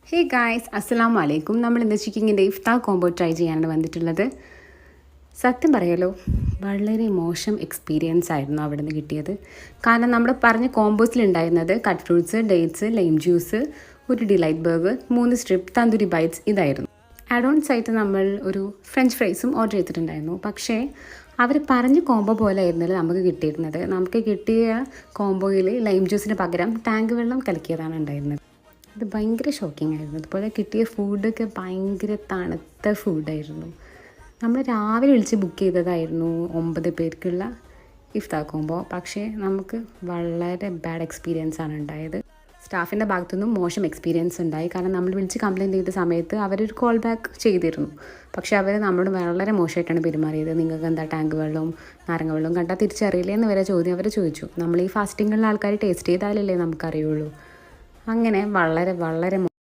Hey guys, അസ്സലാമു അലൈക്കും. നമ്മൾ ഇന്ന് ചിക്കിങ്ങിൻ്റെ ഇഫ്താർ കോംബോ ട്രൈ ചെയ്യാനാണ് വന്നിട്ടുള്ളത്. സത്യം പറയാലോ, വളരെ മോശം എക്സ്പീരിയൻസ് ആയിരുന്നു അവിടെ നിന്ന് കിട്ടിയത്. കാരണം നമ്മൾ പറഞ്ഞ കോംബോസിലുണ്ടായിരുന്നത് cut fruits, dates, lime juice, ഒരു delight burger, 3 strip tandoori bites ഇതായിരുന്നു. ആഡ് ഓൺസ് ആയിട്ട് നമ്മൾ ഒരു ഫ്രഞ്ച് ഫ്രൈസും ഓർഡർ ചെയ്തിട്ടുണ്ടായിരുന്നു. പക്ഷേ അവർ പറഞ്ഞ കോംബോ പോലെ ആയിരുന്നില്ല നമുക്ക് കിട്ടിയിരുന്നത്. നമുക്ക് കിട്ടിയ കോംബോയിൽ ലൈം ജ്യൂസിന് പകരം ടാങ്ക് വെള്ളം കലക്കിയതാണ് ഉണ്ടായിരുന്നത്. ഇത് ഭയങ്കര ഷോക്കിംഗ് ആയിരുന്നു. അതുപോലെ കിട്ടിയ ഫുഡൊക്കെ ഭയങ്കര തണുത്ത ഫുഡായിരുന്നു. നമ്മൾ രാവിലെ വിളിച്ച് ബുക്ക് ചെയ്തതായിരുന്നു 9 പേർക്കുള്ള ഇഫ്താർ കോംബോ. പക്ഷേ നമുക്ക് വളരെ ബാഡ് എക്സ്പീരിയൻസ് ആണ് ഉണ്ടായത്. സ്റ്റാഫിൻ്റെ ഭാഗത്തുനിന്നും മോശം എക്സ്പീരിയൻസ് ഉണ്ടായി. കാരണം നമ്മൾ വിളിച്ച് കംപ്ലയിൻറ്റ് ചെയ്ത സമയത്ത് അവരൊരു കോൾ ബാക്ക് ചെയ്തിരുന്നു. പക്ഷേ അവർ നമ്മളോട് വളരെ മോശമായിട്ടാണ് പെരുമാറിയത്. നിങ്ങൾക്ക് എന്താ ടാങ്ക് വെള്ളവും നാരങ്ങ വെള്ളവും കണ്ടാൽ തിരിച്ചറിയില്ലേ എന്ന് വരെ ചോദ്യം അവർ ചോദിച്ചു. നമ്മൾ ഈ ഫാസ്റ്റിങ്ങുള്ള ആൾക്കാർ ടേസ്റ്റ് ചെയ്താലല്ലേ നമുക്കറിയുള്ളൂ. അങ്ങനെ വളരെ